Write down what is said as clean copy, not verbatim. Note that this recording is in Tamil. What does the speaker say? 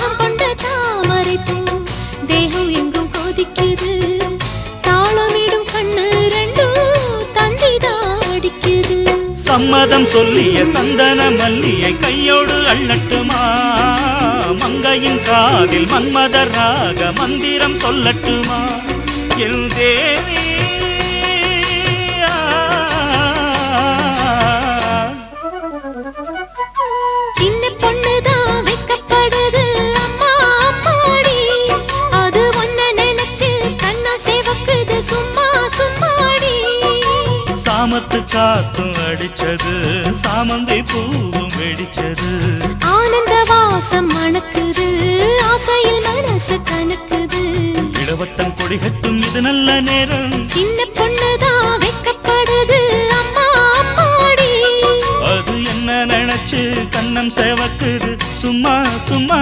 தாகம் கொண்ட தாமரை பூ தேகம் எங்கும் கொதிக்குது தாளமிடும் கண்ணு ரெண்டும் தந்திதான் அடிக்குது சம்மதம் சொல்லிய சந்தன மல்லியை கையோடு அள்ளட்டுமா மங்கையின் காதில் மன்மதராக மந்திரம் சொல்லட்டுமா என் தேவி சின்ன பொண்ணுதான் வைக்கப்படுது அம்மா அம்மாடி அது ஒன்ன நினைச்சு கண்ணா சேவக்குது சும்மா சும்மாடி சாமத்து காத்தும் அடிச்சது சாமந்தி பூவும் வெடிச்சது ஆனந்த வாசம் மணக்குது ஆசையில் மனசு கணக்குது இளவட்டம் கொடிகட்டும் இது நல்ல நேரம் சின்ன பொண்ணுதான் வைக்கப்படுது அம்மா அம்மாடி அது என்ன நினைச்சு கண்ணம் சேவக்குது சும்மா சும்மா